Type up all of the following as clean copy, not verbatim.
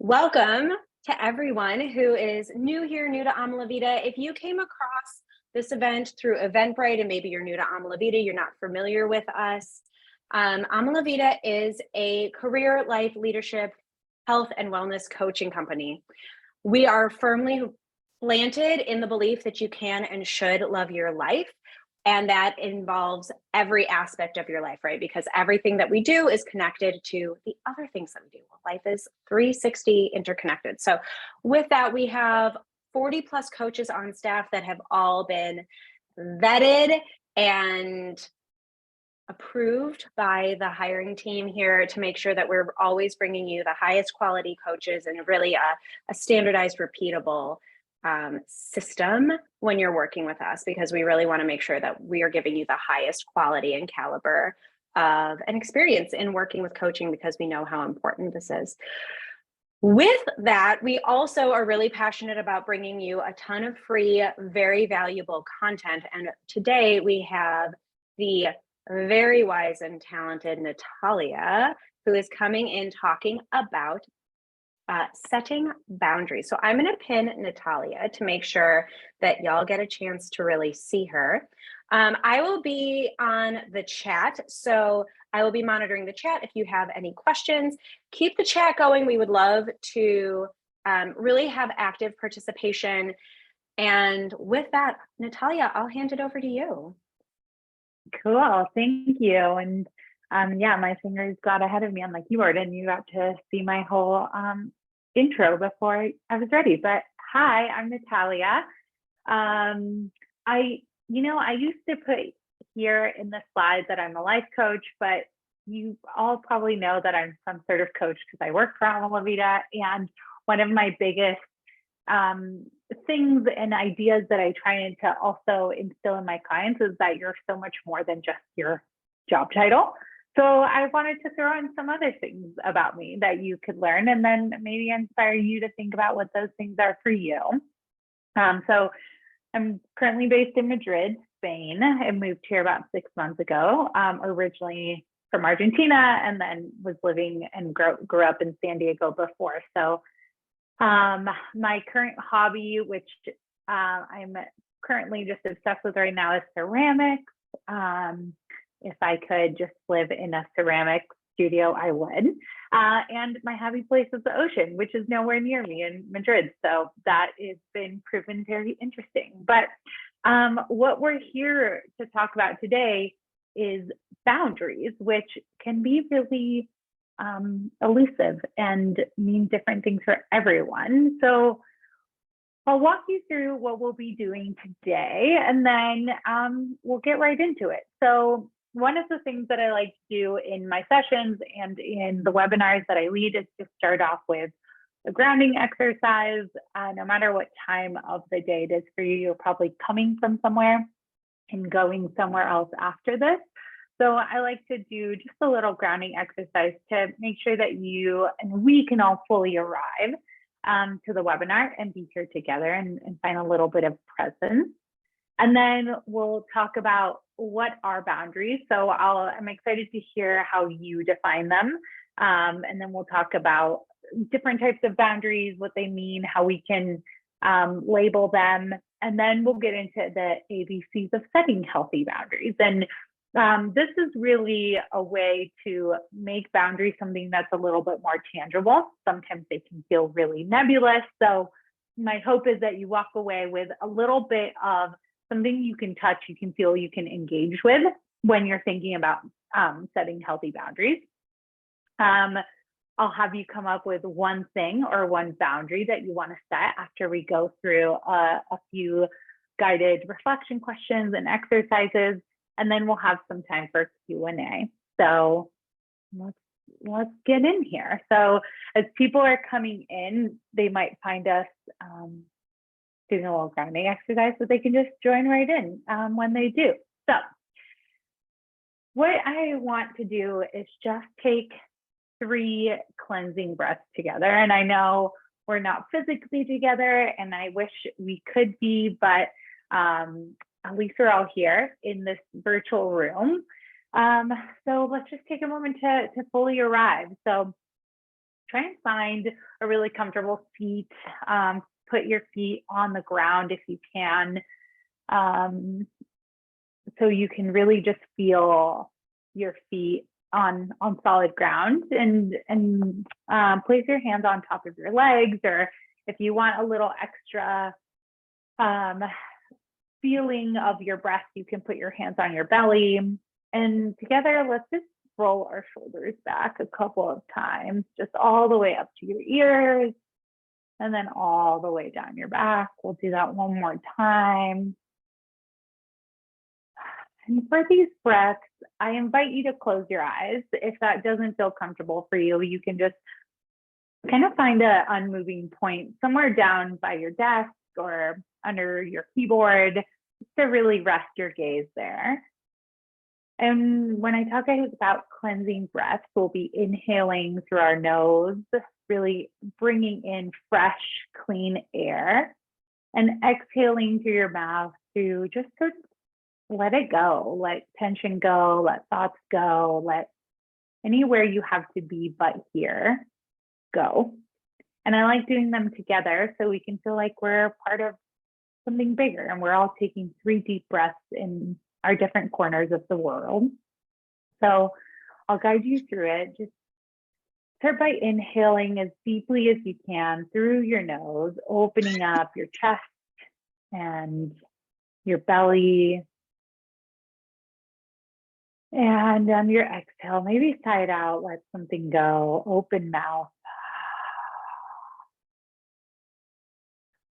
Welcome to everyone who is new here, new to Vida. If you came across this event through Eventbrite and maybe you're new to Vida, you're not familiar with us. Vida is a career, life, leadership, health, and wellness coaching company. We are firmly planted in the belief that you can and should love your life. And that involves every aspect of your life, right? Because everything that we do is connected to the other things that we do. Life is 360 interconnected. So with that, we have 40 plus coaches on staff that have all been vetted and approved by the hiring team here to make sure that we're always bringing you the highest quality coaches and really a standardized, repeatable system when you're working with us, because we really want to make sure that we are giving you the highest quality and caliber of an experience in working with coaching, because we know how important this is. With that, we also are really passionate about bringing you a ton of free, very valuable content. And today we have the very wise and talented Natalia, who is coming in talking about setting boundaries. So I'm going to pin Natalia to make sure that y'all get a chance to really see her. I will be on the chat, so I will be monitoring the chat. If you have any questions, keep the chat going. We would love to really have active participation. And with that, Natalia, I'll hand it over to you. Cool, thank you. And yeah, my fingers got ahead of me on the keyboard and you got to see my whole intro before I was ready. But hi, I'm Natalia. I used to put here in the slides that I'm a life coach, but you all probably know that I'm some sort of coach because I work for Vida. And one of my biggest things and ideas that I try to also instill in my clients is that you're so much more than just your job title. So I wanted to throw in some other things about me that you could learn and then maybe inspire you to think about what those things are for you. So I'm currently based in Madrid, Spain. I moved here about 6 months ago, originally from Argentina, and then was living and grew up in San Diego before. So my current hobby, which I'm currently just obsessed with right now, is ceramics. If I could just live in a ceramic studio, I would. And my happy place is the ocean, which is nowhere near me in Madrid. So that has been proven very interesting. But what we're here to talk about today is boundaries, which can be really elusive and mean different things for everyone. So I'll walk you through what we'll be doing today, and then we'll get right into it. So one of the things that I like to do in my sessions and in the webinars that I lead is to start off with a grounding exercise. No matter what time of the day it is for you, you're probably coming from somewhere and going somewhere else after this. So I like to do just a little grounding exercise to make sure that you and we can all fully arrive to the webinar and be here together and find a little bit of presence. And then we'll talk about what are boundaries. So I'm excited to hear how you define them. And then we'll talk about different types of boundaries, what they mean, how we can label them. And then we'll get into the ABCs of setting healthy boundaries. And this is really a way to make boundaries something that's a little bit more tangible. Sometimes they can feel really nebulous. So my hope is that you walk away with a little bit of something you can touch, you can feel, you can engage with when you're thinking about setting healthy boundaries. I'll have you come up with one thing or one boundary that you want to set after we go through a few guided reflection questions and exercises, and then we'll have some time for Q&A. So let's get in here. So as people are coming in, they might find us doing a little grounding exercise, so they can just join right in when they do. So what I want to do is just take 3 cleansing breaths together. And I know we're not physically together, and I wish we could be, but at least we're all here in this virtual room. So let's just take a moment to fully arrive. So try and find a really comfortable seat. Put your feet on the ground if you can. So you can really just feel your feet on solid ground, and place your hands on top of your legs, or if you want a little extra feeling of your breath, you can put your hands on your belly. And together, let's just roll our shoulders back a couple of times, just all the way up to your ears, and then all the way down your back. We'll do that one more time. And for these breaths, I invite you to close your eyes. If that doesn't feel comfortable for you, you can just kind of find an unmoving point somewhere down by your desk or under your keyboard, just to really rest your gaze there. And when I talk about cleansing breaths, we'll be inhaling through our nose, really bringing in fresh, clean air, and exhaling through your mouth to just sort of let it go, let tension go, let thoughts go, let anywhere you have to be but here go. And I like doing them together so we can feel like we're part of something bigger, and we're all taking 3 deep breaths in our different corners of the world. So I'll guide you through it. Just start by inhaling as deeply as you can through your nose, opening up your chest and your belly. And on your exhale, maybe sigh it out, let something go, open mouth.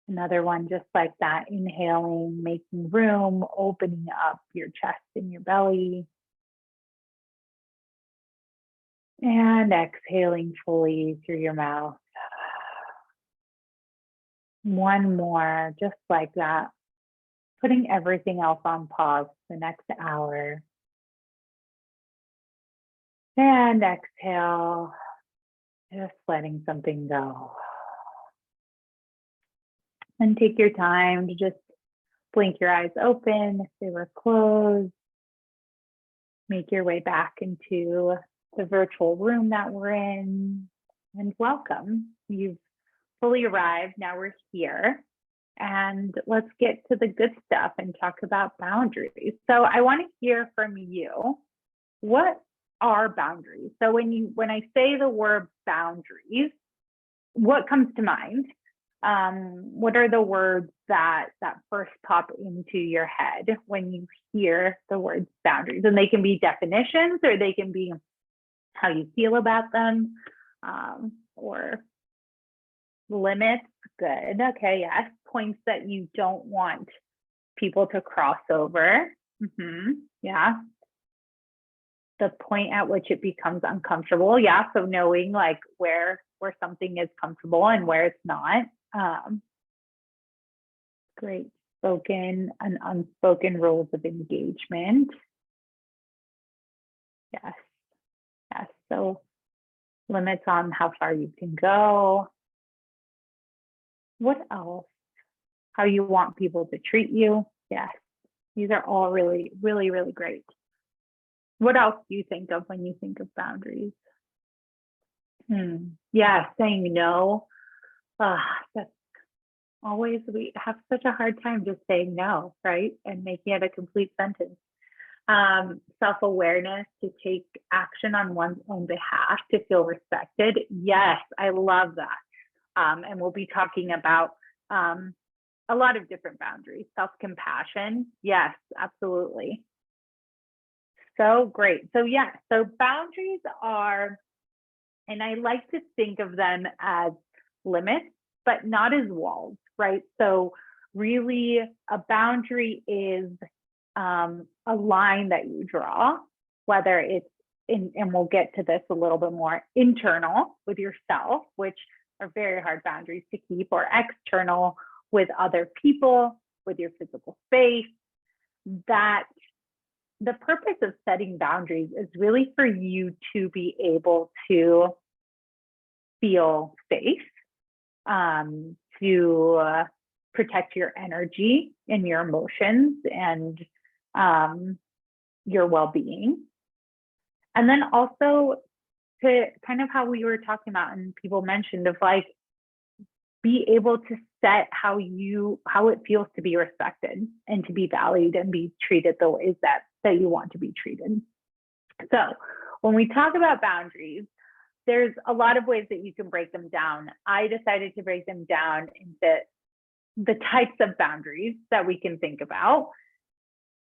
Another one just like that, inhaling, making room, opening up your chest and your belly. And exhaling fully through your mouth. One more, just like that, putting everything else on pause for the next hour. And exhale, just letting something go. And take your time to just blink your eyes open if they were closed. Make your way back into the virtual room that we're in, and welcome. You've fully arrived. Now we're here. And let's get to the good stuff and talk about boundaries. So I want to hear from you. What are boundaries? So when I say the word boundaries, what comes to mind? What are the words that first pop into your head when you hear the words boundaries? And they can be definitions, or they can be how you feel about them, or limits. Good. Okay. Yes. Points that you don't want people to cross over. Yeah. The point at which it becomes uncomfortable. Yeah. So knowing like where something is comfortable and where it's not. Great. Spoken and unspoken rules of engagement. Yes. Yes. So limits on how far you can go. What else? How you want people to treat you. Yes. These are all really, really, really great. What else do you think of when you think of boundaries? Yeah, saying no. That's always, we have such a hard time just saying no, right? And making it a complete sentence. Self-awareness, to take action on one's own behalf, to feel respected. Yes, I love that. And we'll be talking about a lot of different boundaries. Self-compassion. Yes, absolutely. So great. So yeah, so boundaries are, and I like to think of them as limits, but not as walls, right? So really a boundary is a line that you draw, whether it's in, and we'll get to this a little bit more, internal with yourself, which are very hard boundaries to keep, or external with other people, with your physical space. That the purpose of setting boundaries is really for you to be able to feel safe, to protect your energy and your emotions and your well-being. And then also to kind of how we were talking about and people mentioned of like, be able to set how it feels to be respected and to be valued and be treated the ways that you want to be treated. So when we talk about boundaries, there's a lot of ways that you can break them down. I decided to break them down into the types of boundaries that we can think about.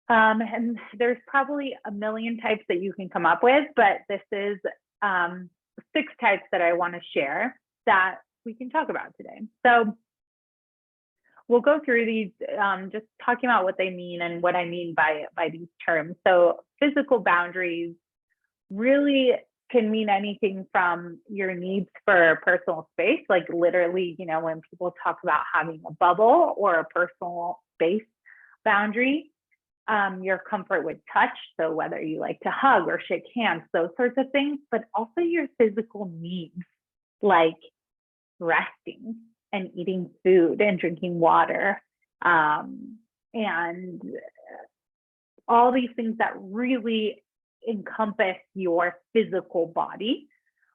And there's probably a million types that you can come up with, but this is 6 types that I want to share that we can talk about today. So we'll go through these, just talking about what they mean and what I mean by these terms. So physical boundaries really can mean anything from your needs for personal space, like literally, when people talk about having a bubble or a personal space boundary, your comfort with touch, so whether you like to hug or shake hands, those sorts of things, but also your physical needs, like resting and eating food and drinking water, and all these things that really encompass your physical body,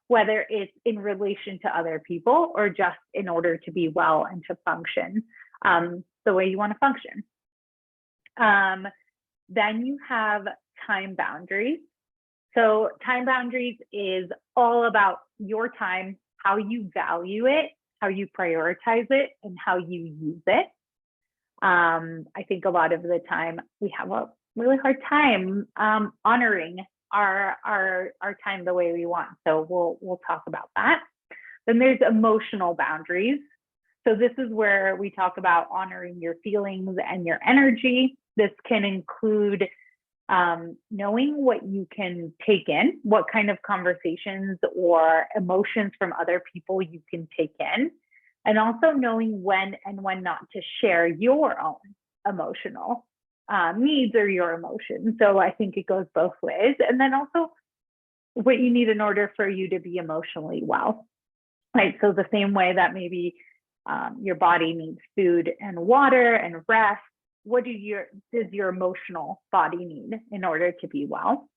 whether it's in relation to other people or just in order to be well and to function the way you want to function. Then you have time boundaries. So time boundaries is all about your time, how you value it, how you prioritize it, and how you use it. I think a lot of the time we have a really hard time honoring our time the way we want. So we'll talk about that. Then there's emotional boundaries. So this is where we talk about honoring your feelings and your energy. This can include knowing what you can take in, what kind of conversations or emotions from other people you can take in, and also knowing when and when not to share your own emotional needs or your emotions. So I think it goes both ways. And then also what you need in order for you to be emotionally well, right? So the same way that maybe your body needs food and water and rest, what does your emotional body need in order to be well?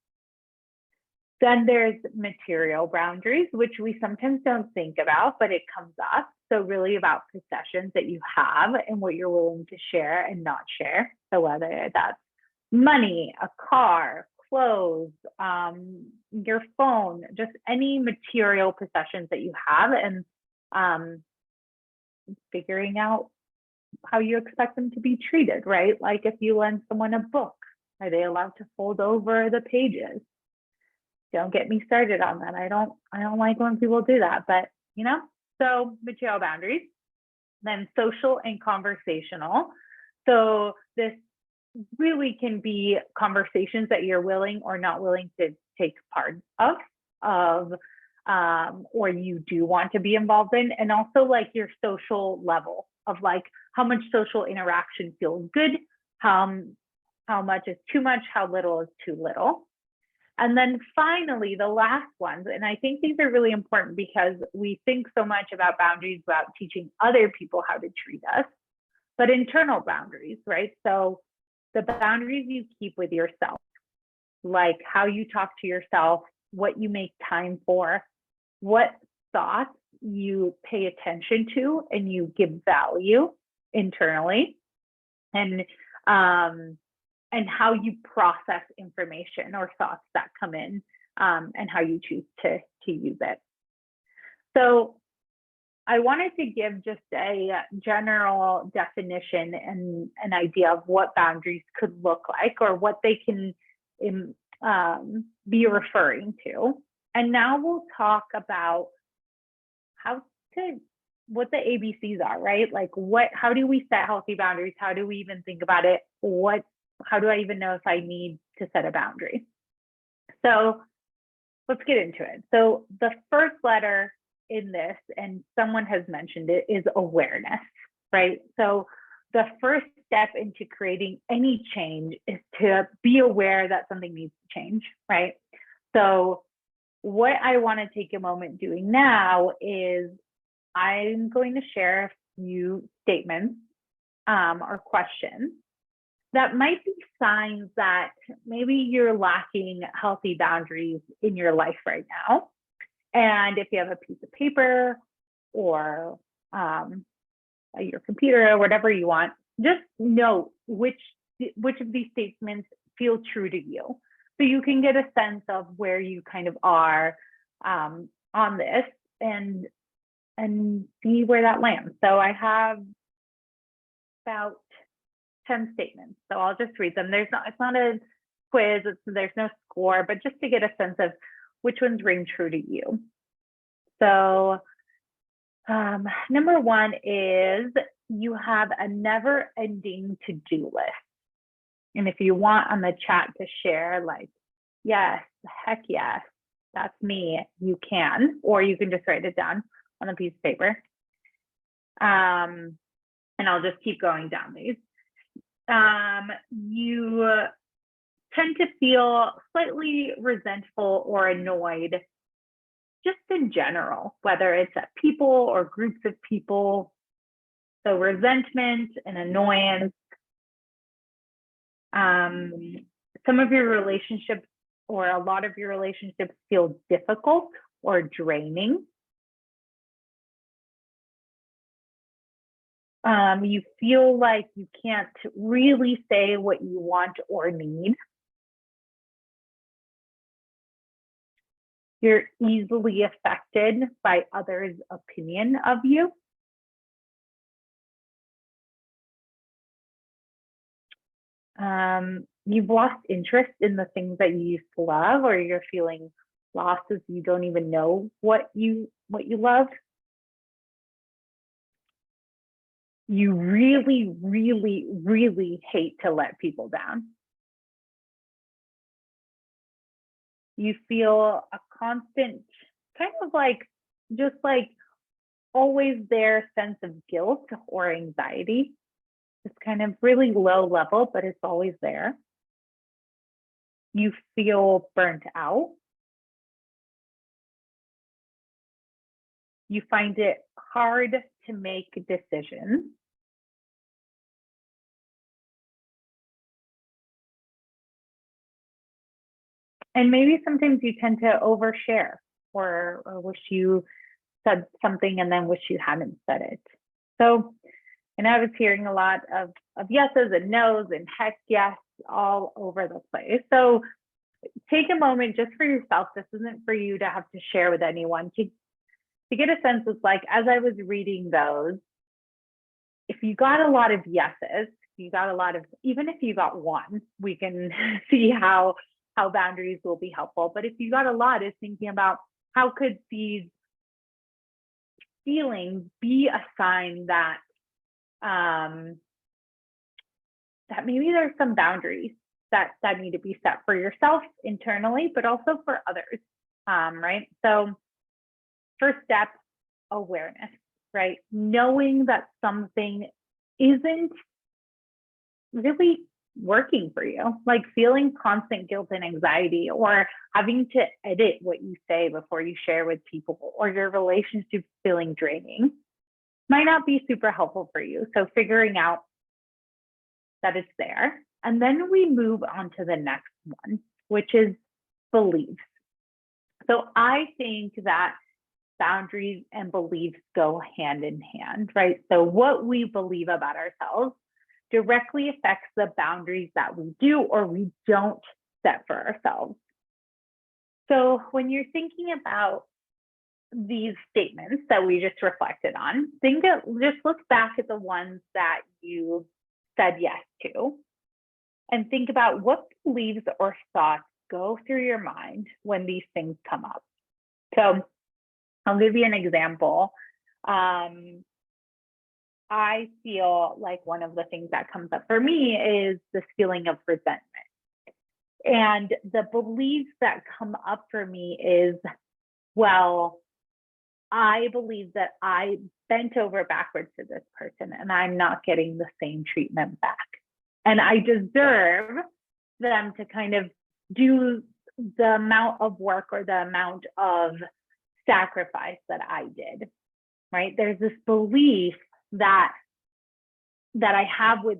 Then there's material boundaries, which we sometimes don't think about, but it comes up. So really about possessions that you have and what you're willing to share and not share. So whether that's money, a car, clothes, your phone, just any material possessions that you have, and figuring out how you expect them to be treated, right? Like if you lend someone a book, are they allowed to fold over the pages? Don't get me started on that. I don't like when people do that, but so material boundaries. Then social and conversational. So this really can be conversations that you're willing or not willing to take part of, or you do want to be involved in, and also like your social level of like how much social interaction feels good, how much is too much, how little is too little. And then finally, the last ones, and I think these are really important because we think so much about boundaries, about teaching other people how to treat us, but internal boundaries, right? So the boundaries you keep with yourself, like how you talk to yourself, what you make time for, what thoughts you pay attention to and you give value internally, and how you process information or thoughts that come in, and how you choose to use it. So I wanted to give just a general definition and an idea of what boundaries could look like or what they can be referring to. And now we'll talk about what the ABCs are, right? Like how do we set healthy boundaries? How do we even think about it? How do I even know if I need to set a boundary? So let's get into it. So the first letter in this, and someone has mentioned it, is awareness, right? So the first step into creating any change is to be aware that something needs to change, right? So what I want to take a moment doing now is I'm going to share a few statements or questions that might be signs that maybe you're lacking healthy boundaries in your life right now. And if you have a piece of paper or your computer or whatever you want, just note which of these statements feel true to you. So you can get a sense of where you kind of are on this and see where that lands. So I have about 10 statements. So I'll just read them. It's not a quiz, there's no score, but just to get a sense of which ones ring true to you. So number one is you have a never-ending to-do list. And if you want on the chat to share, like, yes, heck yes, that's me, you can, or you can just write it down on a piece of paper. And I'll just keep going down these. You tend to feel slightly resentful or annoyed just in general, whether it's at people or groups of people. So resentment and annoyance. Some of your relationships or a lot of your relationships feel difficult or draining. You feel like you can't really say what you want or need. You're easily affected by others' opinion of you. You've lost interest in the things that you used to love, or you're feeling lost as you don't even know what you love. You really, really, really hate to let people down. You feel a constant kind of like, just like always there sense of guilt or anxiety. It's kind of really low level, but it's always there. You feel burnt out. You find it hard to make decisions. And maybe sometimes you tend to overshare or wish you said something and then wish you hadn't said it. So, and I was hearing a lot of yeses and nos and heck yes all over the place. So take a moment just for yourself. This isn't for you to have to share with anyone. To get a sense of, like, as I was reading those, if you got a lot of yeses, you got a lot of, even if you got one, we can see how boundaries will be helpful. But if you got a lot, is thinking about how could these feelings be a sign that that maybe there's some boundaries that need to be set for yourself internally, but also for others, right? So first step, awareness, right? Knowing that something isn't really working for you, like feeling constant guilt and anxiety, or having to edit what you say before you share with people, or your relationship feeling draining, might not be super helpful for you. So figuring out that it's there. And then we move on to the next one, which is beliefs. So I think that boundaries and beliefs go hand in hand, right? So what we believe about ourselves directly affects the boundaries that we do or we don't set for ourselves. So when you're thinking about these statements that we just reflected on, just look back at the ones that you said yes to and think about what beliefs or thoughts go through your mind when these things come up. So I'll give you an example. I feel like one of the things that comes up for me is this feeling of resentment. And the beliefs that come up for me is, well, I believe that I bent over backwards for this person and I'm not getting the same treatment back. And I deserve them to kind of do the amount of work or the amount of sacrifice that I did, right? There's this belief that I have with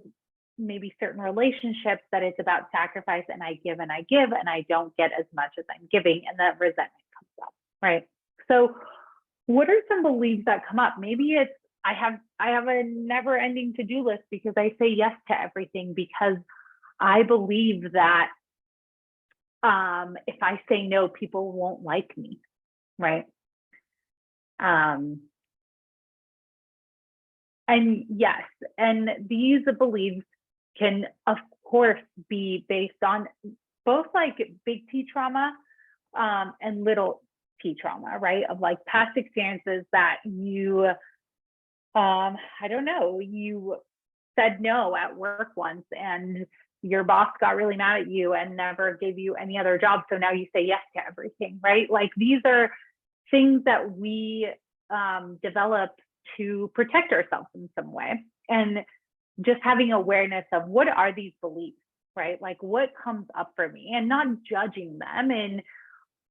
maybe certain relationships that it's about sacrifice, and I give and I give and I don't get as much as I'm giving, and that resentment comes up, right? So what are some beliefs that come up? Maybe it's I have a never ending to-do list because I say yes to everything because I believe that if I say no, people won't like me, right? And yes, and these beliefs can, of course, be based on both like big T trauma and little T trauma, right? Of like past experiences that you, I don't know, you said no at work once and your boss got really mad at you and never gave you any other job. So now you say yes to everything, right? Like these are things that we develop to protect ourselves in some way. And just having awareness of what are these beliefs, right? Like what comes up for me and not judging them and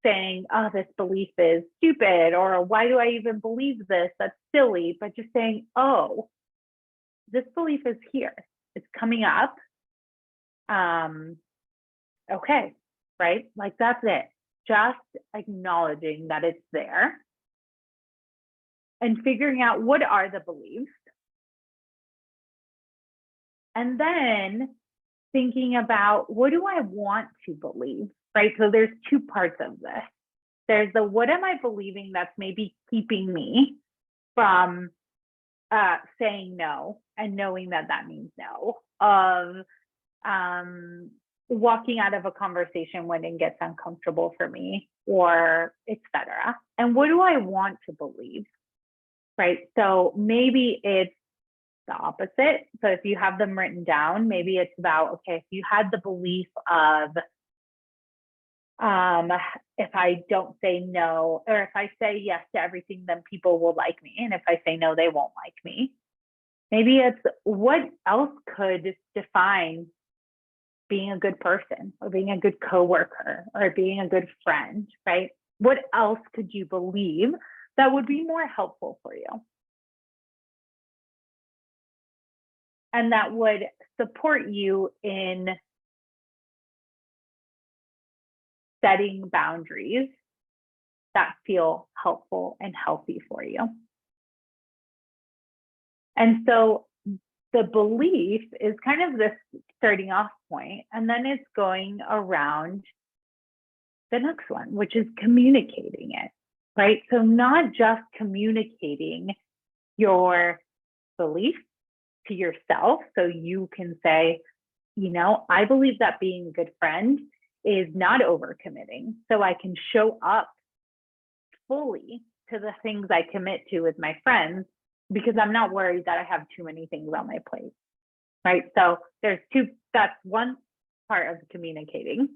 saying, oh, this belief is stupid, or why do I even believe this? That's silly. But just saying, oh, this belief is here. It's coming up. Okay, right? Like that's it. Just acknowledging that it's there and figuring out what are the beliefs. And then thinking about what do I want to believe, right? So there's two parts of this. There's the what am I believing that's maybe keeping me from saying no and knowing that that means no, of walking out of a conversation when it gets uncomfortable for me, or etc. And what do I want to believe, right? So maybe it's the opposite. So if you have them written down, maybe it's about, okay, if you had the belief of, if I don't say no, or if I say yes to everything, then people will like me. And if I say no, they won't like me. Maybe it's what else could define being a good person or being a good coworker or being a good friend, right? What else could you believe that would be more helpful for you? And that would support you in setting boundaries that feel helpful and healthy for you. And so the belief is kind of this starting off point, and then it's going around the next one, which is communicating it, right? So not just communicating your belief to yourself so you can say, you know, I believe that being a good friend is not overcommitting. So I can show up fully to the things I commit to with my friends because I'm not worried that I have too many things on my plate, right? So there's two, that's one part of communicating,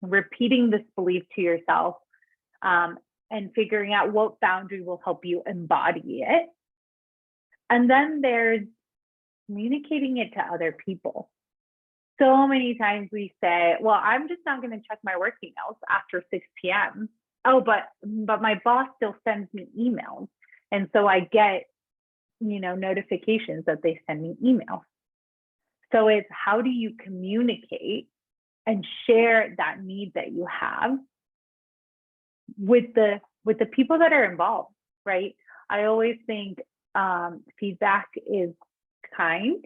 repeating this belief to yourself and figuring out what boundary will help you embody it. And then there's communicating it to other people. So many times we say, well, I'm just not going to check my work emails after 6 p.m. Oh, but my boss still sends me emails. And so I get, you know, notifications that they send me emails. So it's how do you communicate and share that need that you have with the people that are involved, right? I always think feedback is kind.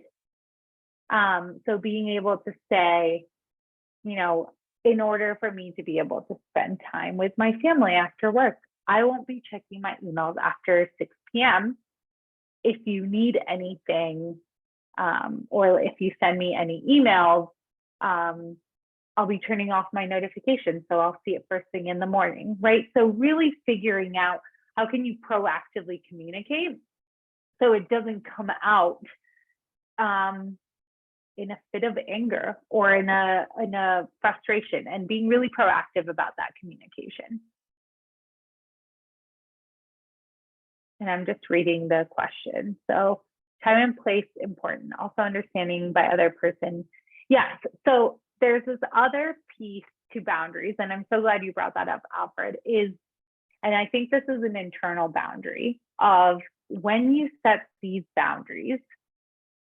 So being able to say, you know, in order for me to be able to spend time with my family after work, I won't be checking my emails after 6 p.m. If you need anything, or if you send me any emails, I'll be turning off my notifications. So I'll see it first thing in the morning, right? So really figuring out how can you proactively communicate so it doesn't come out in a fit of anger or in a frustration, and being really proactive about that communication. And I'm just reading the question. So time and place important, also understanding by other person. Yes, so there's this other piece to boundaries, and I'm so glad you brought that up, Alfred, and I think this is an internal boundary of when you set these boundaries,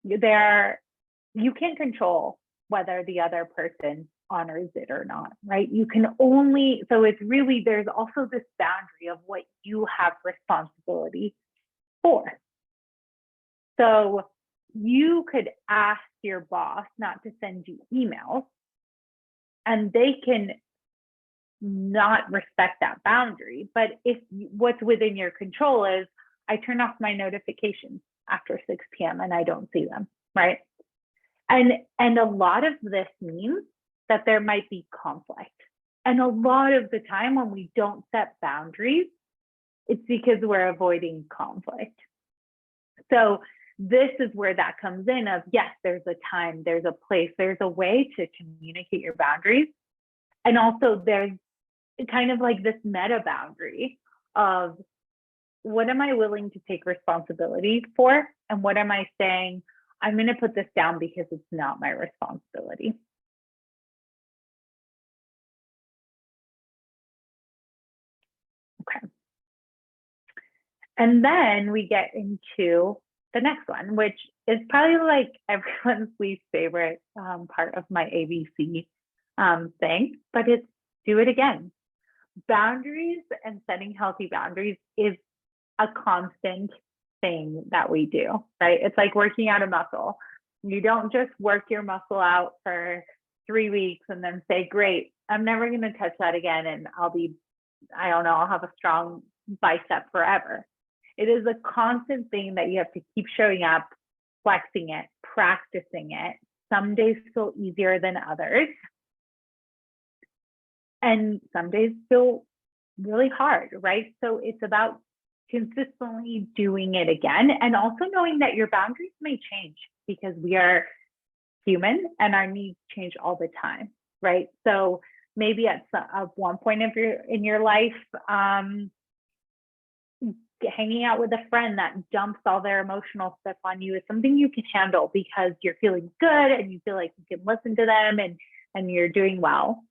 you can't control whether the other person honors it or not, right? You can only, so it's really, there's also this boundary of what you have responsibility for. So you could ask your boss not to send you emails, and they can not respect that boundary. But if what's within your control is, I turn off my notifications after 6 p.m. and I don't see them, right? And a lot of this means that there might be conflict. And a lot of the time when we don't set boundaries, it's because we're avoiding conflict. So this is where that comes in of, yes, there's a time, there's a place, there's a way to communicate your boundaries. And also there's kind of like this meta boundary of, what am I willing to take responsibility for? And what am I saying, I'm going to put this down because it's not my responsibility. Okay. And then we get into the next one, which is probably like everyone's least favorite part of my ABC thing, but it's do it again. Boundaries and setting healthy boundaries is a constant thing that we do, right? It's like working out a muscle. You don't just work your muscle out for 3 weeks and then say, great, I'm never going to touch that again. And I'll have a strong bicep forever. It is a constant thing that you have to keep showing up, flexing it, practicing it. Some days feel easier than others. And some days feel really hard, right? So it's about consistently doing it again, and also knowing that your boundaries may change because we are human and our needs change all the time, right? So maybe at one point in your life, hanging out with a friend that dumps all their emotional stuff on you is something you can handle because you're feeling good and you feel like you can listen to them and you're doing well.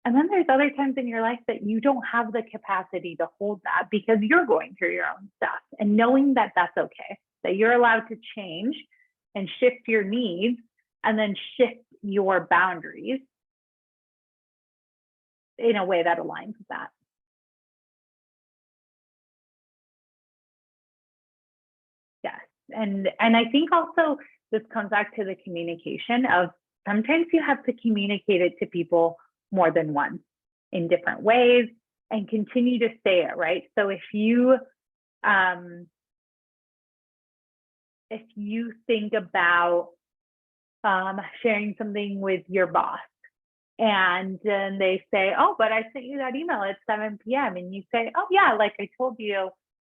And then there's other times in your life that you don't have the capacity to hold that because you're going through your own stuff, and knowing that that's okay, that you're allowed to change and shift your needs and then shift your boundaries in a way that aligns with that. Yes. And I think also this comes back to the communication of, sometimes you have to communicate it to people more than once in different ways and continue to say it, right? So if you think about sharing something with your boss, and then they say, oh, but I sent you that email at 7 p.m. and you say, oh yeah, like I told you,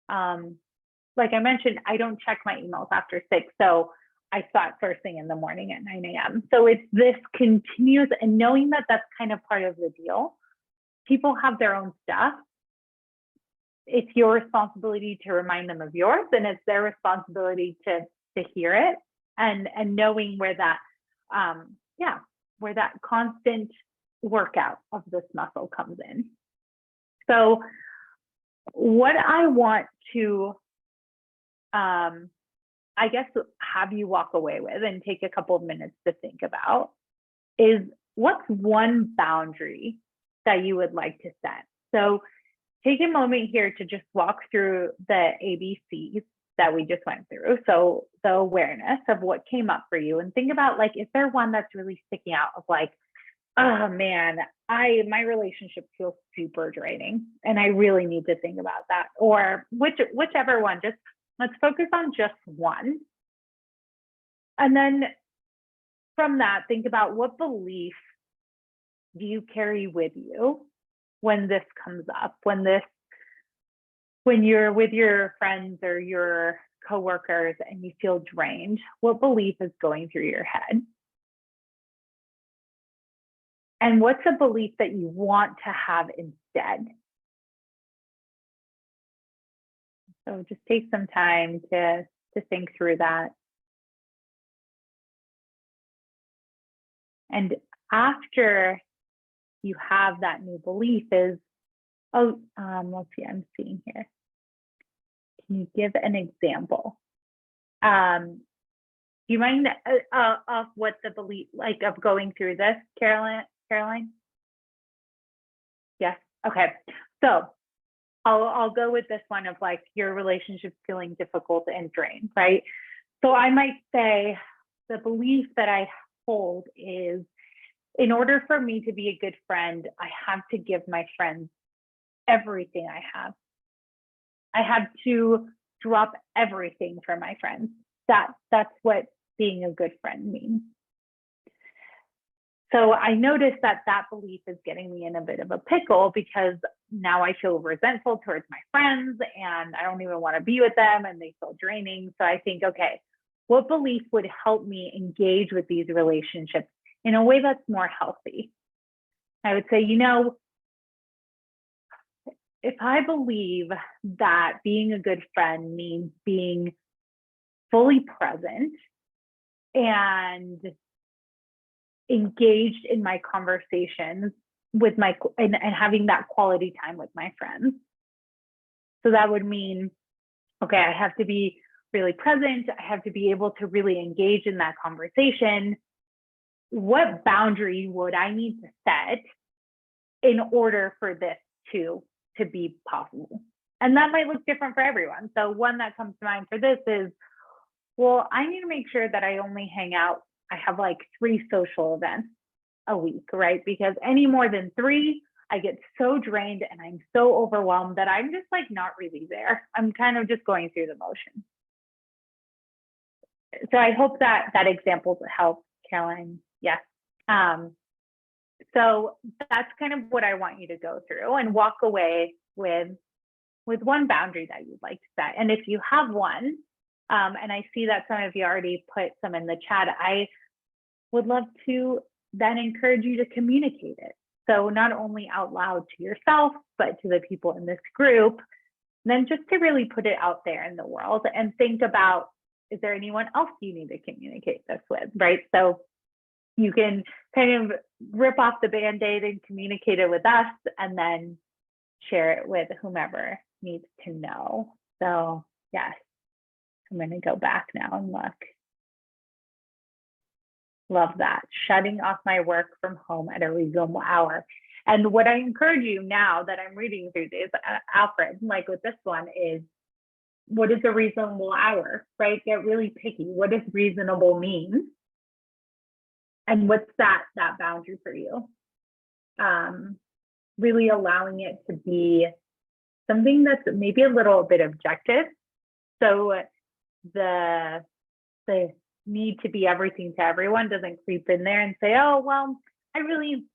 like I mentioned, I don't check my emails after 6. So I saw it first thing in the morning at 9 a.m. So it's this continuous, and knowing that that's kind of part of the deal. People have their own stuff. It's your responsibility to remind them of yours, and it's their responsibility to hear it, and knowing where that where that constant workout of this muscle comes in. So what I want to I guess have you walk away with and take a couple of minutes to think about is, what's one boundary that you would like to set? So take a moment here to just walk through the ABCs that we just went through. So the awareness of what came up for you, and think about, like, is there one that's really sticking out of like, oh man, my relationship feels super draining and I really need to think about that, or whichever one. Just let's focus on just one. And then from that, think about, what belief do you carry with you when this comes up, when you're with your friends or your coworkers and you feel drained? What belief is going through your head? And what's a belief that you want to have instead? So just take some time to think through that. And after you have that new belief is, let's see, I'm seeing here. Can you give an example? Do you mind of what the belief, like, of going through this, Carolyn? Caroline? Yes. Okay. So I'll go with this one of like your relationship feeling difficult and drained, right? So I might say the belief that I hold is in order for me to be a good friend, I have to give my friends everything I have. I have to drop everything for my friends. That's what being a good friend means. So I noticed that belief is getting me in a bit of a pickle because now I feel resentful towards my friends and I don't even want to be with them and they feel draining. So I think, okay, what belief would help me engage with these relationships in a way that's more healthy? I would say, if I believe that being a good friend means being fully present and engaged in my conversations with and having that quality time with my friends. So that would mean, okay, I have to be really present. I have to be able to really engage in that conversation. What boundary would I need to set in order for this to be possible? And that might look different for everyone. So one that comes to mind for this is, well, I need to make sure that I only hang out. I have like 3 social events a week, right? Because any more than 3, I get so drained and I'm so overwhelmed that I'm just like not really there. I'm kind of just going through the motions. So I hope that example helps, Caroline. Yes. So that's kind of what I want you to go through and walk away with one boundary that you'd like to set. And if you have one, and I see that some of you already put some in the chat, I would love to then encourage you to communicate it. So not only out loud to yourself, but to the people in this group, then just to really put it out there in the world and think about, is there anyone else you need to communicate this with, right? So you can kind of rip off the Band-Aid and communicate it with us and then share it with whomever needs to know. So yes, I'm going to go back now and look. Love that. Shutting off my work from home at a reasonable hour. And what I encourage you now that I'm reading through this, Alfred, like with this one, is what is a reasonable hour, right? Get really picky. What does reasonable mean? And what's that boundary for you? Really allowing it to be something that's maybe a little bit objective. So the need to be everything to everyone doesn't creep in there and say, oh, well, I really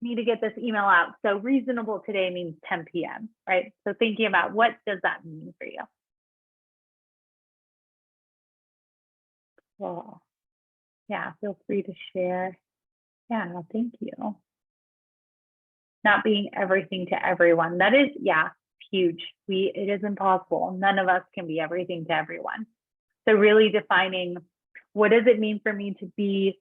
need to get this email out. So reasonable today means 10 p.m., right? So thinking about what does that mean for you? Well, yeah, feel free to share. Yeah, thank you. Not being everything to everyone. That is, yeah, huge. It is impossible. None of us can be everything to everyone. So really defining, what does it mean for me to be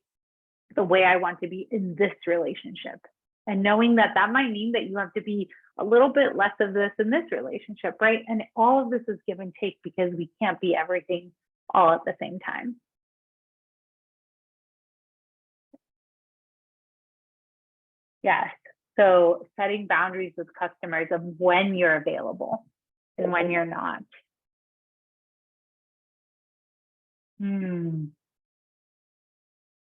the way I want to be in this relationship? And knowing that might mean that you have to be a little bit less of this in this relationship, right? And all of this is give and take because we can't be everything all at the same time. Yes. So setting boundaries with customers of when you're available and when you're not.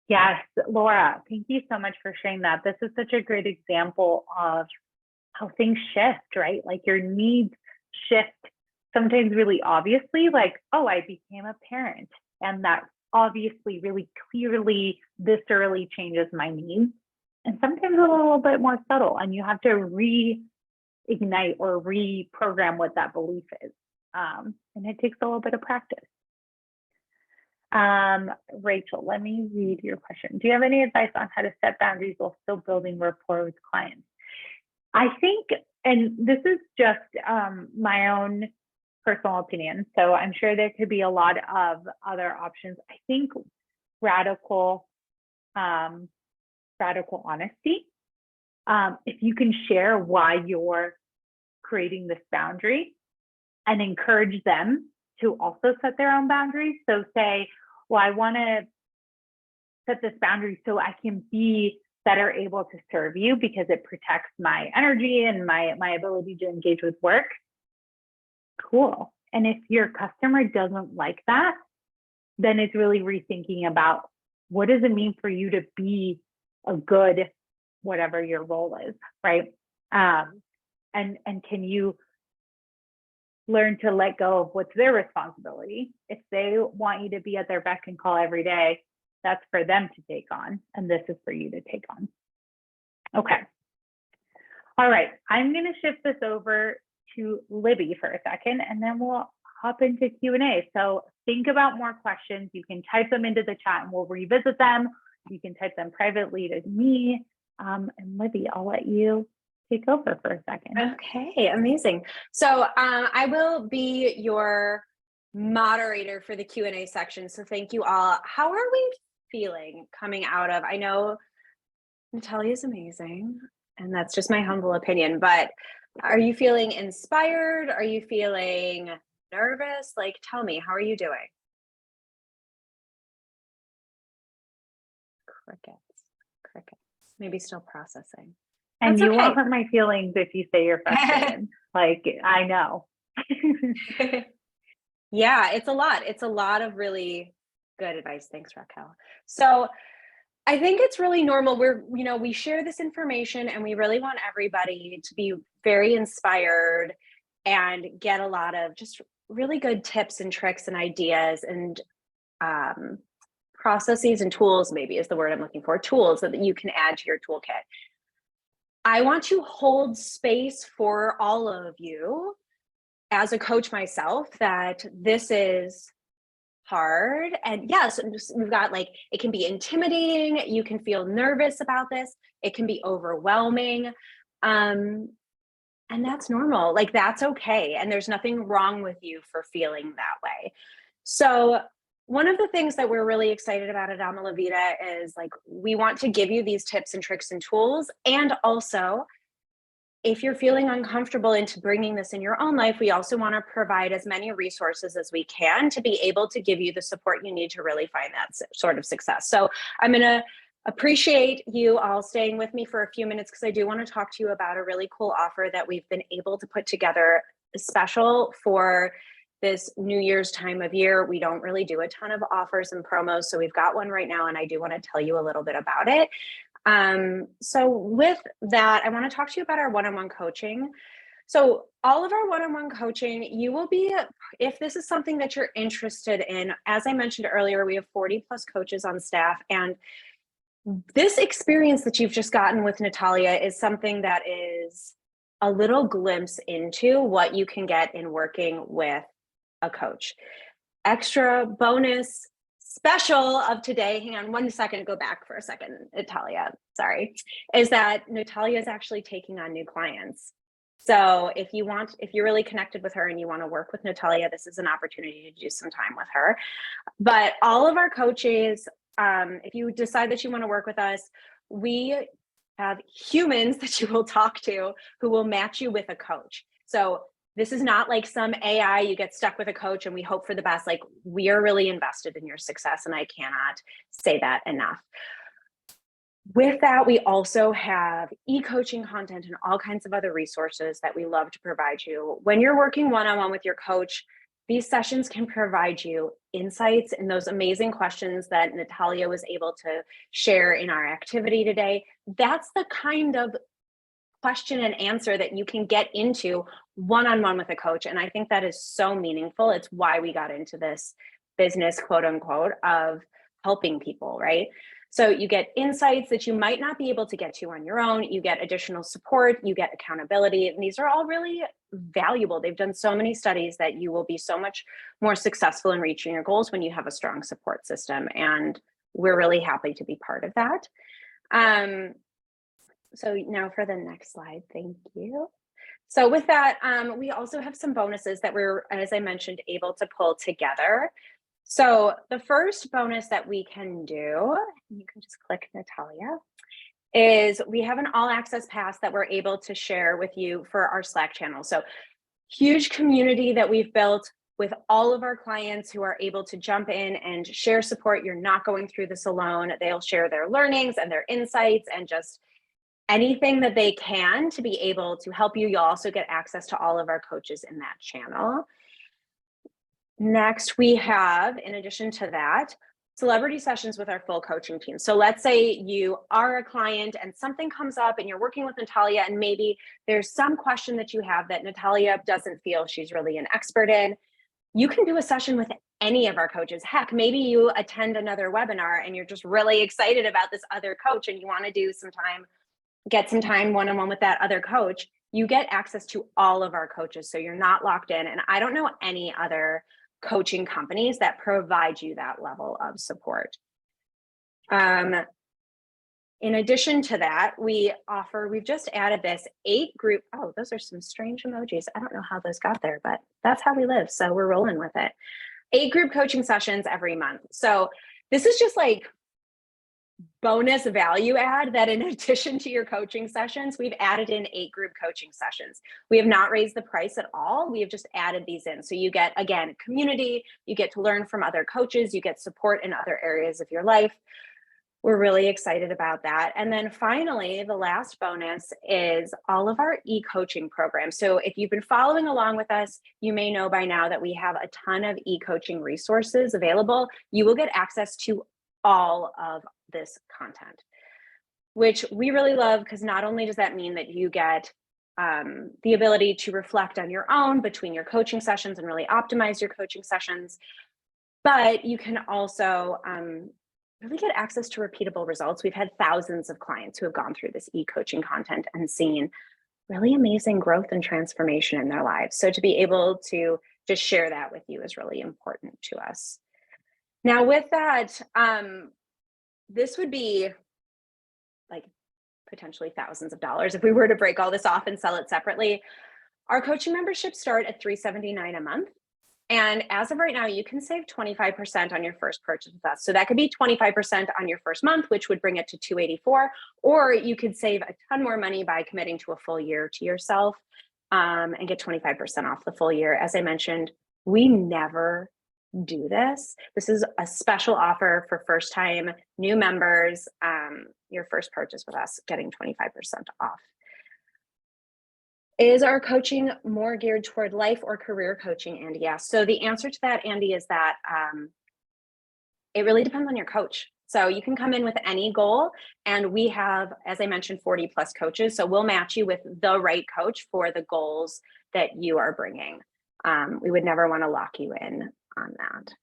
Yes, Laura, thank you so much for sharing that. This is such a great example of how things shift, right? Like your needs shift sometimes really obviously, like, oh, I became a parent. And that obviously really clearly, viscerally changes my needs. And sometimes a little bit more subtle. And you have to reignite or reprogram what that belief is. And it takes a little bit of practice. Rachel, let me read your question. Do you have any advice on how to set boundaries while still building rapport with clients? I think, and this is just my own personal opinion, so I'm sure there could be a lot of other options. I think radical honesty. If you can share why you're creating this boundary and encourage them to also set their own boundaries. So say, well, I want to set this boundary so I can be that are able to serve you because it protects my energy and my ability to engage with work, cool. And if your customer doesn't like that, then it's really rethinking about what does it mean for you to be a good, whatever your role is, right? And can you learn to let go of what's their responsibility? If they want you to be at their beck and call every day, that's for them to take on, and this is for you to take on. Okay. All right, I'm going to shift this over to Libby for a second, and then we'll hop into Q&A. So think about more questions. You can type them into the chat and we'll revisit them. You can type them privately to me. And Libby, I'll let you take over for a second. Okay, amazing. So I will be your moderator for the Q&A section. So thank you all. How are we feeling coming out of, I know Natalia is amazing, and that's just my humble opinion, but are you feeling inspired? Are you feeling nervous? Like, tell me, how are you doing? Crickets, maybe still processing. And you won't hurt my feelings if you say you're frustrated. Like, I know. Yeah, it's a lot. It's a lot of really good advice. Thanks, Raquel. So I think it's really normal. We share this information and we really want everybody to be very inspired and get a lot of just really good tips and tricks and ideas and processes and tools, maybe is the word I'm looking for, tools that you can add to your toolkit. I want to hold space for all of you as a coach myself, that this is hard. And yes, we've got it can be intimidating. You can feel nervous about this. It can be overwhelming. And that's normal. That's okay. And there's nothing wrong with you for feeling that way. So one of the things that we're really excited about at Amala Vida is we want to give you these tips and tricks and tools. And also, if you're feeling uncomfortable into bringing this in your own life, we also want to provide as many resources as we can to be able to give you the support you need to really find that sort of success. So I'm going to appreciate you all staying with me for a few minutes because I do want to talk to you about a really cool offer that we've been able to put together special for this New Year's time of year. We don't really do a ton of offers and promos, so we've got one right now, and I do want to tell you a little bit about it. So with that, I want to talk to you about our one-on-one coaching. So all of our one-on-one coaching, you will be, if this is something that you're interested in, as I mentioned earlier, we have 40 plus coaches on staff, and this experience that you've just gotten with Natalia is something that is a little glimpse into what you can get in working with a coach. Extra bonus special of today, hang on 1 second, go back for a second, Natalia, sorry, is that Natalia is actually taking on new clients. So if you're really connected with her and you want to work with Natalia, this is an opportunity to do some time with her. But all of our coaches, if you decide that you want to work with us, we have humans that you will talk to who will match you with a coach. So this is not like some AI, you get stuck with a coach and we hope for the best. We are really invested in your success, and I cannot say that enough. With that, we also have e-coaching content and all kinds of other resources that we love to provide you. When you're working one-on-one with your coach, these sessions can provide you insights and those amazing questions that Natalia was able to share in our activity today. That's the kind of question and answer that you can get into one-on-one with a coach. And I think that is so meaningful. It's why we got into this business, quote unquote, of helping people, right? So you get insights that you might not be able to get to on your own. You get additional support, you get accountability, and these are all really valuable. They've done so many studies that you will be so much more successful in reaching your goals when you have a strong support system. And we're really happy to be part of that. So now for the next slide, thank you. So with that, we also have some bonuses that we're, as I mentioned, able to pull together. So the first bonus that we can do, you can just click Natalia, is we have an all access pass that we're able to share with you for our Slack channel. So huge community that we've built, with all of our clients who are able to jump in and share support. You're not going through this alone. They'll share their learnings and their insights and just anything that they can to be able to help you. You'll also get access to all of our coaches in that channel. Next, we have, in addition to that, celebrity sessions with our full coaching team. So let's say you are a client and something comes up and you're working with Natalia, and maybe there's some question that you have that Natalia doesn't feel she's really an expert in. You can do a session with any of our coaches. Heck, maybe you attend another webinar and you're just really excited about this other coach and you want to do some time, get some time one-on-one with that other coach. You get access to all of our coaches, so you're not locked in. And I don't know any other coaching companies that provide you that level of support. In addition to that, we've just added this 8 group, oh, those are some strange emojis. I don't know how those got there, but that's how we live. So we're rolling with it. 8 group coaching sessions every month. So this is just like bonus value add that in addition to your coaching sessions, we've added in 8 group coaching sessions. We have not raised the price at all. We have just added these in. So you get, again, community, you get to learn from other coaches, you get support in other areas of your life. We're really excited about that. And then finally, the last bonus is all of our e-coaching programs. So if you've been following along with us, you may know by now that we have a ton of e-coaching resources available. You will get access to all of this content, which we really love, because not only does that mean that you get the ability to reflect on your own between your coaching sessions and really optimize your coaching sessions, but you can also really get access to repeatable results. We've had thousands of clients who have gone through this e-coaching content and seen really amazing growth and transformation in their lives. So to be able to just share that with you is really important to us. Now with that, this would be like potentially thousands of dollars if we were to break all this off and sell it separately. Our coaching memberships start at $379 a month. And as of right now, you can save 25% on your first purchase with us. So that could be 25% on your first month, which would bring it to $284, or you could save a ton more money by committing to a full year to yourself and get 25% off the full year. As I mentioned, we never do this. This is a special offer for first-time new members. Your first purchase with us, getting 25% off. Is our coaching more geared toward life or career coaching, Andy? Yes. So the answer to that, Andy, is that it really depends on your coach. So you can come in with any goal, and we have, as I mentioned, 40 plus coaches. So we'll match you with the right coach for the goals that you are bringing. We would never want to lock you in on that.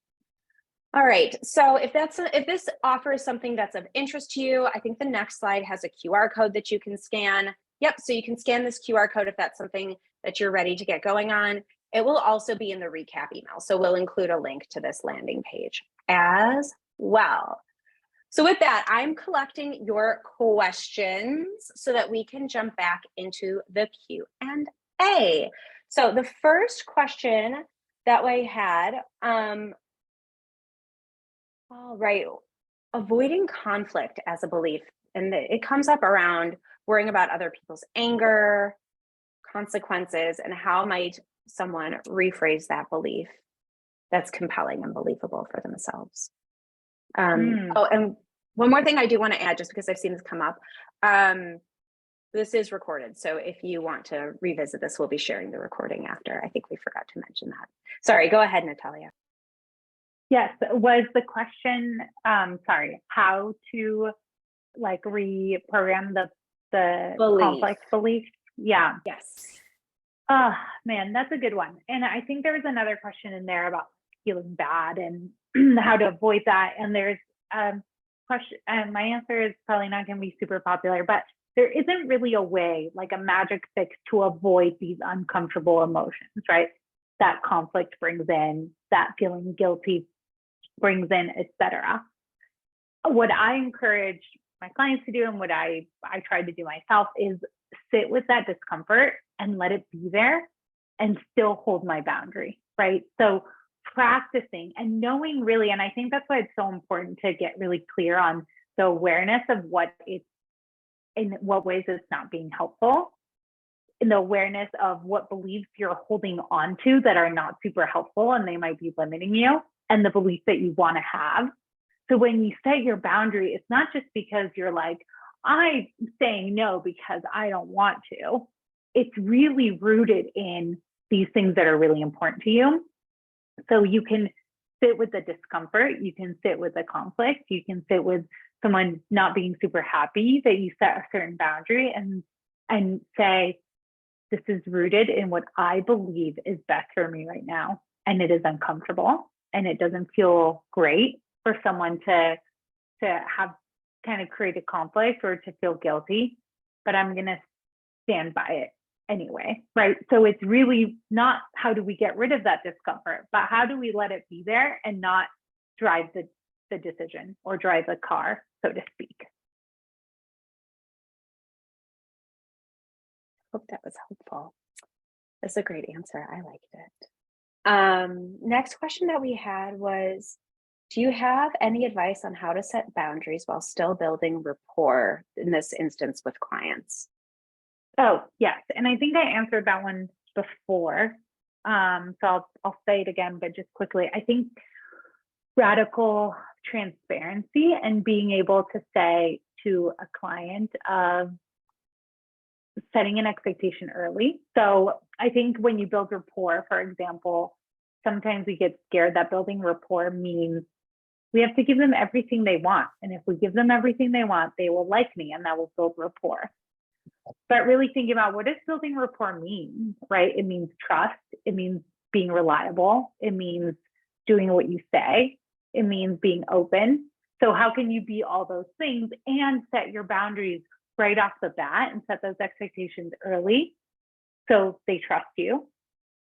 All right. So if this offer is something that's of interest to you, I think the next slide has a QR code that you can scan. Yep. So you can scan this QR code if that's something that you're ready to get going on. It will also be in the recap email. So we'll include a link to this landing page as well. So with that, I'm collecting your questions so that we can jump back into the Q&A. So the first question that we had, all right, avoiding conflict as a belief. And it comes up around worrying about other people's anger, consequences, and how might someone rephrase that belief that's compelling and believable for themselves. Oh, and one more thing I do want to add, just because I've seen this come up. This is recorded. So if you want to revisit this, we'll be sharing the recording after. I think we forgot to mention that. Sorry, go ahead, Natalia. Yes, was the question, how to like reprogram the complex belief? Yeah. Yes. Oh man, that's a good one. And I think there was another question in there about feeling bad and how to avoid that. And there's question, and my answer is probably not going to be super popular, but there isn't really a way, like a magic fix, to avoid these uncomfortable emotions, right? That conflict brings in, that feeling guilty brings in, etc. What I encourage my clients to do, and what I try to do myself, is sit with that discomfort and let it be there and still hold my boundary, right? So practicing and knowing really, and I think that's why it's so important to get really clear on the awareness of what it's, in what ways it's not being helpful, in the awareness of what beliefs you're holding on to that are not super helpful and they might be limiting you, and the beliefs that you want to have. So when you set your boundary, it's not just because you're like, I'm saying no because I don't want to. It's really rooted in these things that are really important to you. So you can sit with the discomfort, you can sit with the conflict, you can sit with someone not being super happy that you set a certain boundary and say, this is rooted in what I believe is best for me right now. And it is uncomfortable and it doesn't feel great for someone to have kind of create a conflict or to feel guilty, but I'm going to stand by it anyway, right? So it's really not how do we get rid of that discomfort, but how do we let it be there and not drive the decision or drive the car, so to speak. Hope that was helpful. That's a great answer. I liked it. Next question that we had was, do you have any advice on how to set boundaries while still building rapport, in this instance with clients? Oh, yes. And I think I answered that one before. So I'll say it again, but just quickly, I think radical transparency and being able to say to a client of setting an expectation early. So I think when you build rapport, for example, sometimes we get scared that building rapport means we have to give them everything they want. And if we give them everything they want, they will like me and that will build rapport. But really thinking about what does building rapport mean, right? It means trust. It means being reliable. It means doing what you say. It means being open. So how can you be all those things and set your boundaries right off the bat and set those expectations early so they trust you,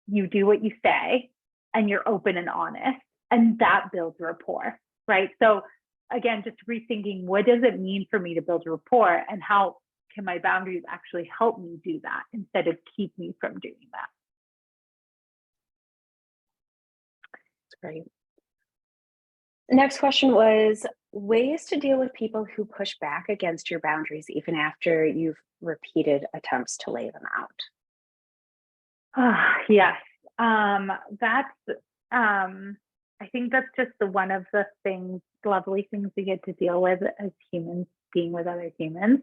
you do what you say, and you're open and honest, and that builds rapport, right? So again, just rethinking, what does it mean for me to build rapport, and how can my boundaries actually help me do that instead of keep me from doing that? That's great. The next question was ways to deal with people who push back against your boundaries even after you've repeated attempts to lay them out. Yes, I think that's just one of the lovely things we get to deal with as humans, being with other humans.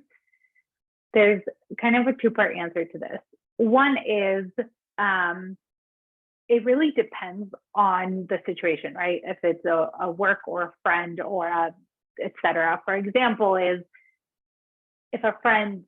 There's kind of a two-part answer to this. One is, it really depends on the situation, right? If it's a work or a friend or et cetera. For example, is if a friend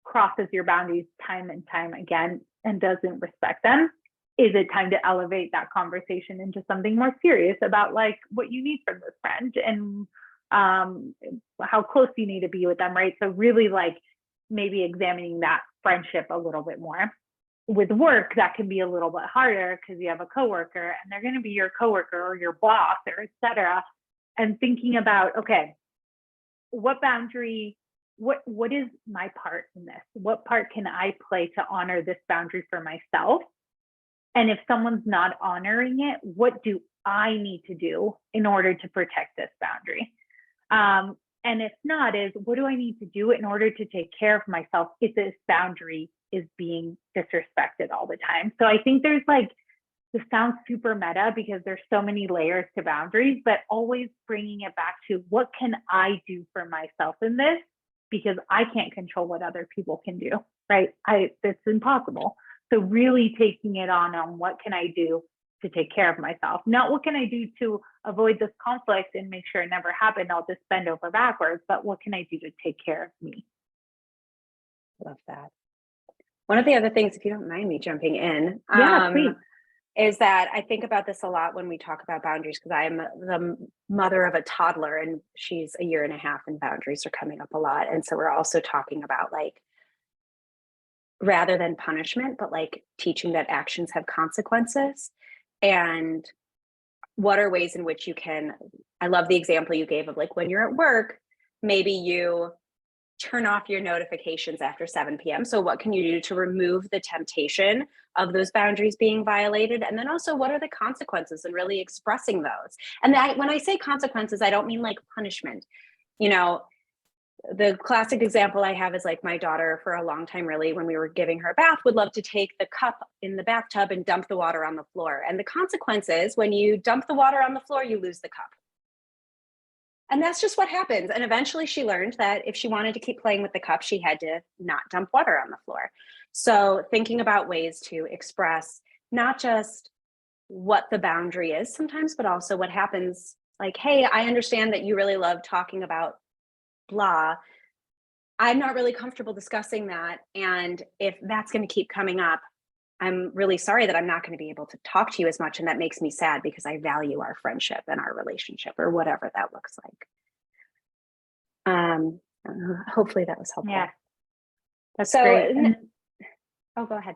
crosses your boundaries time and time again and doesn't respect them, is it time to elevate that conversation into something more serious about like what you need from this friend and how close you need to be with them, right? So really like maybe examining that friendship a little bit more. With work, that can be a little bit harder because you have a coworker and they're going to be your coworker or your boss or et cetera. And thinking about, okay, what boundary, what is my part in this? What part can I play to honor this boundary for myself? And if someone's not honoring it, what do I need to do in order to protect this boundary? And if not, is what do I need to do in order to take care of myself if this boundary is being disrespected all the time? So I think there's like, this sounds super meta because there's so many layers to boundaries, but always bringing it back to what can I do for myself in this? Because I can't control what other people can do, right? It's impossible. So really taking it on what can I do to take care of myself? Not what can I do to avoid this conflict and make sure it never happened, I'll just bend over backwards, but what can I do to take care of me? Love that. One of the other things, if you don't mind me jumping in, please. Is that I think about this a lot when we talk about boundaries, because I'm the mother of a toddler and she's a year and a half and boundaries are coming up a lot. And so we're also talking about like, rather than punishment, but like teaching that actions have consequences. And what are ways in which you can, I love the example you gave of like when you're at work, maybe you turn off your notifications after 7 p.m. So what can you do to remove the temptation of those boundaries being violated? And then also, what are the consequences and really expressing those? And when I say consequences, I don't mean like punishment. You know, the classic example I have is like my daughter for a long time, really, when we were giving her a bath, would love to take the cup in the bathtub and dump the water on the floor. And the consequence is when you dump the water on the floor, you lose the cup. And that's just what happens. And eventually she learned that if she wanted to keep playing with the cup, she had to not dump water on the floor. So thinking about ways to express not just what the boundary is sometimes, but also what happens. Like, hey, I understand that you really love talking about blah. I'm not really comfortable discussing that. And if that's going to keep coming up, I'm really sorry that I'm not going to be able to talk to you as much. And that makes me sad because I value our friendship and our relationship, or whatever that looks like. Hopefully that was helpful. Yeah, that's so, great. oh, go ahead.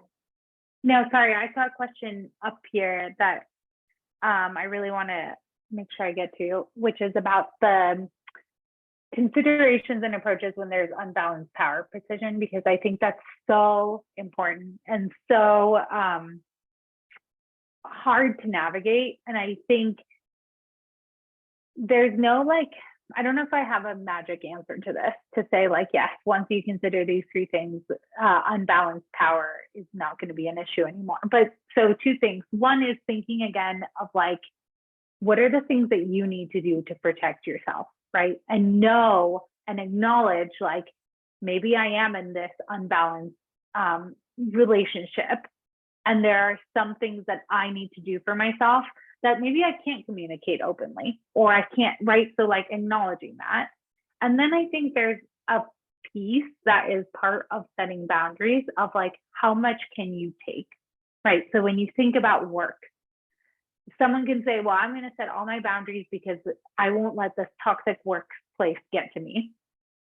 No, sorry, I saw a question up here that I really want to make sure I get to, which is about the considerations and approaches when there's unbalanced power position, because I think that's so important and so hard to navigate. And I think there's no like, I don't know if I have a magic answer to this to say like, yes, once you consider these three things, unbalanced power is not going to be an issue anymore. But so two things. One is thinking again of like, what are the things that you need to do to protect yourself, right? And know and acknowledge like, maybe I am in this unbalanced relationship. And there are some things that I need to do for myself that maybe I can't communicate openly, or I can't, right? So like acknowledging that. And then I think there's a piece that is part of setting boundaries of like, how much can you take, right? So when you think about work, someone can say, well, I'm going to set all my boundaries because I won't let this toxic workplace get to me.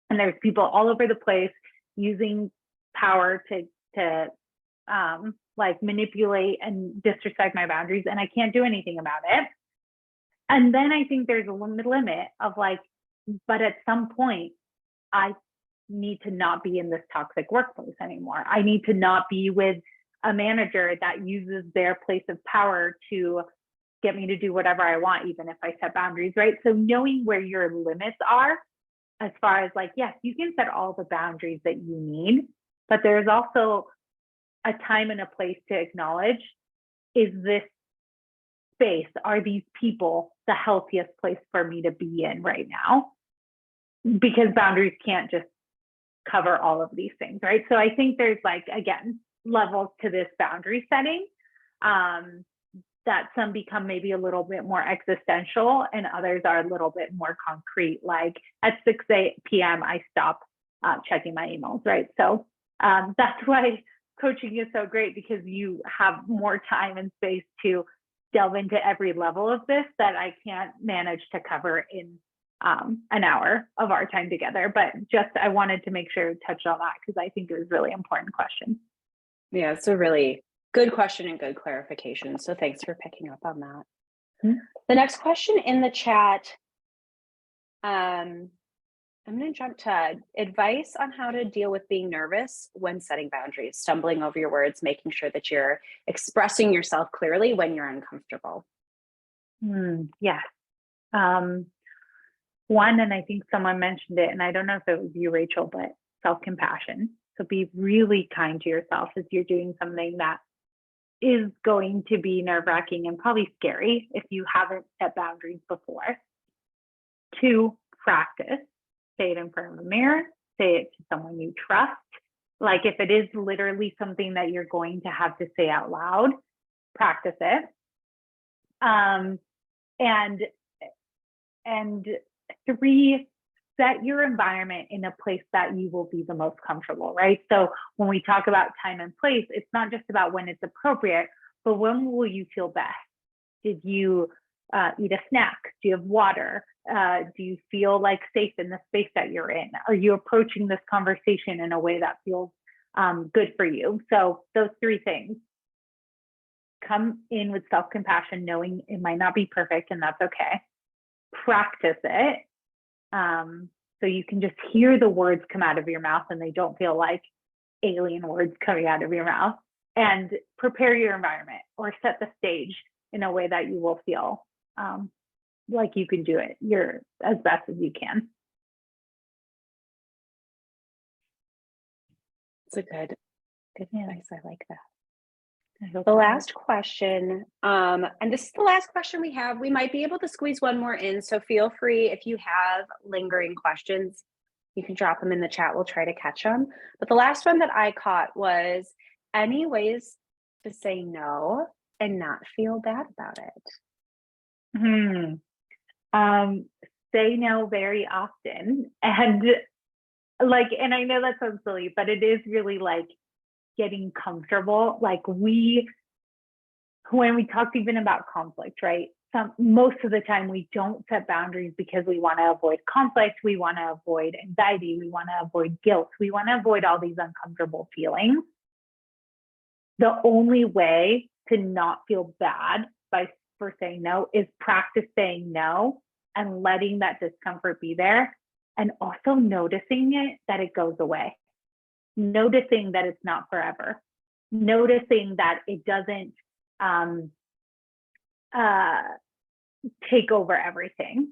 And there's people all over the place using power to like manipulate and disrespect my boundaries, and I can't do anything about it. And then I think there's a limit of like, but at some point, I need to not be in this toxic workplace anymore. I need to not be with a manager that uses their place of power to get me to do whatever I want, even if I set boundaries, right? So knowing where your limits are, as far as like, yes, you can set all the boundaries that you need, but there's also a time and a place to acknowledge, is this space, are these people the healthiest place for me to be in right now? Because boundaries can't just cover all of these things, right? So I think there's like, again, levels to this boundary setting, that some become maybe a little bit more existential and others are a little bit more concrete. Like at 6 p.m. I stop checking my emails, right? So that's why coaching is so great, because you have more time and space to delve into every level of this that I can't manage to cover in an hour of our time together. But just, I wanted to make sure to touch on that because I think it was a really important question. Yeah, it's a really good question and good clarification. So thanks for picking up on that. Mm-hmm. The next question in the chat, I'm going to jump to advice on how to deal with being nervous when setting boundaries, stumbling over your words, making sure that you're expressing yourself clearly when you're uncomfortable. Yes. One, and I think someone mentioned it, and I don't know if it was you, Rachel, but self-compassion. So be really kind to yourself as you're doing something that is going to be nerve-wracking and probably scary if you haven't set boundaries before. 2, practice. Say it in front of a mirror, say it to someone you trust. Like if it is literally something that you're going to have to say out loud, practice it. And 3, set your environment in a place that you will be the most comfortable, right? So when we talk about time and place, it's not just about when it's appropriate, but when will you feel best? Did you eat a snack? Do you have water? Do you feel like safe in the space that you're in? Are you approaching this conversation in a way that feels good for you? So those 3 things. Come in with self-compassion, knowing it might not be perfect and that's okay. Practice it. So you can just hear the words come out of your mouth and they don't feel like alien words coming out of your mouth. And prepare your environment or set the stage in a way that you will feel like you can do it as best as you can. a good Yeah. advice. I like that. The last question, and this is the last question we have. We might be able to squeeze one more in, so feel free if you have lingering questions, you can drop them in the chat. We'll try to catch them. But the last one that I caught was any ways to say no and not feel bad about it. Say no very often, and and I know that sounds silly, but it is really like getting comfortable. Like when we talked even about conflict, right? Most of the time we don't set boundaries because we want to avoid conflict, we want to avoid anxiety, we want to avoid guilt, we want to avoid all these uncomfortable feelings. The only way to not feel bad for saying no is practice saying no and letting that discomfort be there, and also noticing it, that it goes away, noticing that it's not forever, noticing that it doesn't take over everything.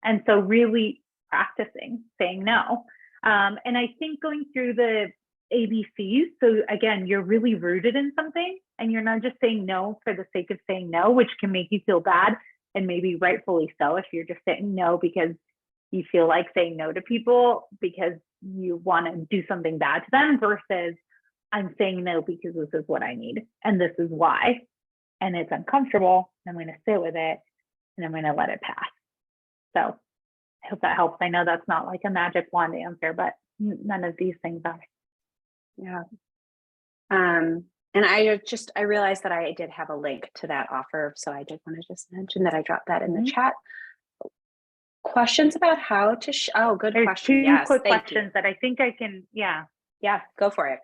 And so really practicing saying no. And I think going through the ABCs, so again, you're really rooted in something and you're not just saying no for the sake of saying no, which can make you feel bad, and maybe rightfully so if you're just saying no because you feel like saying no to people because you want to do something bad to them, versus I'm saying no because this is what I need and this is why, and it's uncomfortable. I'm going to sit with it and I'm going to let it pass. So I hope that helps. I know that's not like a magic wand answer, but none of these things are. Yeah. And I realized that I did have a link to that offer. So I did want to just mention that I dropped that in the chat. Questions about how to, good There's question. Two yes, quick questions that I think I can, Yeah, go for it.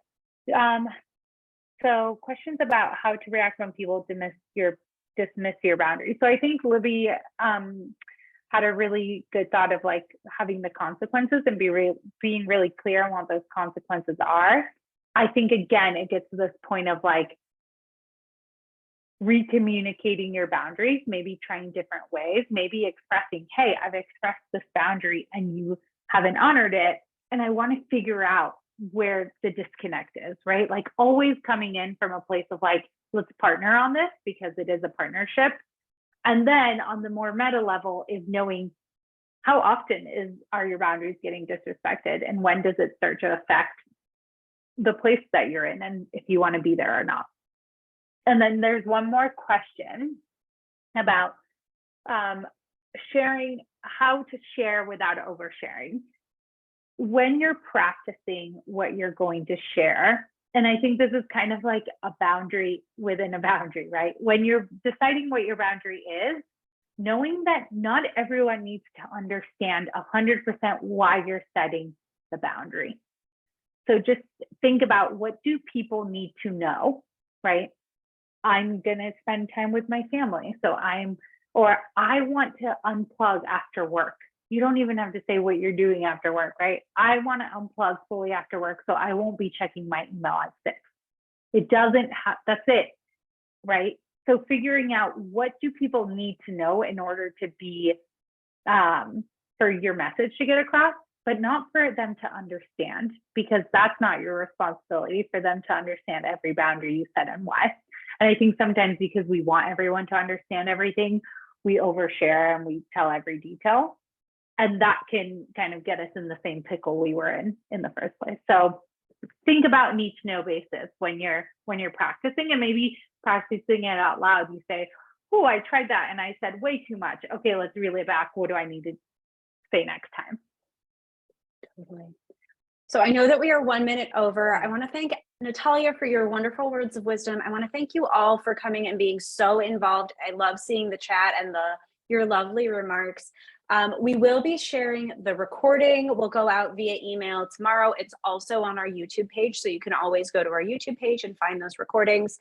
So questions about how to react when people dismiss your boundaries. So I think Libby had a really good thought of like having the consequences and being really clear on what those consequences are. I think again, it gets to this point of like recommunicating your boundaries, maybe trying different ways, maybe expressing, hey, I've expressed this boundary and you haven't honored it, and I want to figure out where the disconnect is, right? Like always coming in from a place of like, let's partner on this because it is a partnership. And then on the more meta level is knowing how often are your boundaries getting disrespected, and when does it start to affect the place that you're in and if you want to be there or not. And then there's one more question about sharing, how to share without oversharing. When you're practicing what you're going to share, and I think this is kind of like a boundary within a boundary, right? When you're deciding what your boundary is, knowing that not everyone needs to understand 100% why you're setting the boundary. So just think about, what do people need to know, right? I'm going to spend time with my family. So I want to unplug after work. You don't even have to say what you're doing after work, right? I want to unplug fully after work, so I won't be checking my email at 6. It doesn't have, that's it, right? So figuring out what do people need to know in order to be, for your message to get across, but not for them to understand, because that's not your responsibility for them to understand every boundary you set and why. And I think sometimes because we want everyone to understand everything, we overshare and we tell every detail. And that can kind of get us in the same pickle we were in the first place. So think about need to know basis when you're practicing, and maybe practicing it out loud. You say, oh, I tried that and I said way too much. Okay, let's reel it back. What do I need to say next time? Totally. So I know that we are 1 minute over. I want to thank Natalia for your wonderful words of wisdom. I want to thank you all for coming and being so involved. I love seeing the chat and your lovely remarks. We will be sharing the recording. We'll go out via email tomorrow. It's also on our YouTube page, so you can always go to our YouTube page and find those recordings.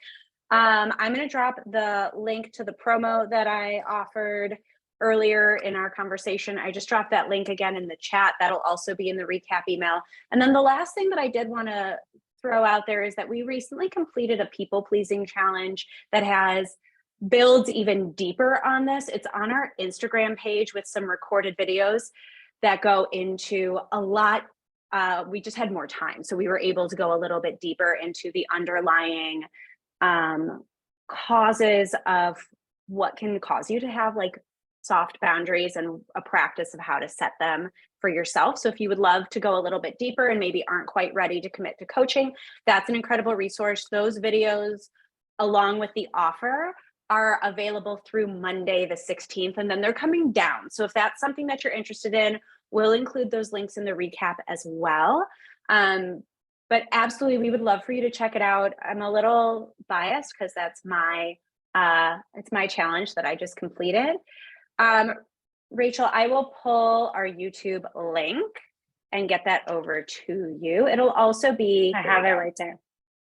I'm going to drop the link to the promo that I offered earlier in our conversation. I just dropped that link again in the chat. That'll also be in the recap email. And then the last thing that I did want to throw out there is that we recently completed a people-pleasing challenge that builds even deeper on this. It's on our Instagram page with some recorded videos that go into a lot we just had more time. So we were able to go a little bit deeper into the underlying causes of what can cause you to have like soft boundaries and a practice of how to set them for yourself. So if you would love to go a little bit deeper and maybe aren't quite ready to commit to coaching, that's an incredible resource. Those videos, along with the offer, are available through Monday the 16th, and then they're coming down. So if that's something that you're interested in, we'll include those links in the recap as well. But absolutely, we would love for you to check it out. I'm a little biased because that's it's my challenge that I just completed. Rachel, I will pull our YouTube link and get that over to you. It'll also be. I have it right there.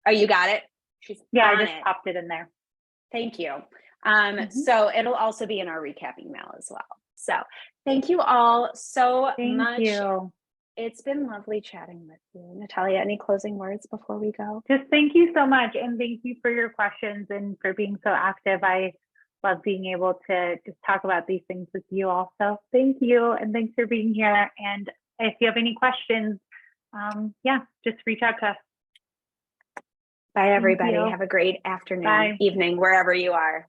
Oh, you got it? She's I just popped it in there. Thank you. So it'll also be in our recap email as well. So thank you all so much. Thank you. It's been lovely chatting with you. Natalia, any closing words before we go? Just thank you so much. And thank you for your questions and for being so active. I love being able to just talk about these things with you also. Thank you. And thanks for being here. And if you have any questions, just reach out to us. Bye, everybody. Have a great afternoon, evening, wherever you are.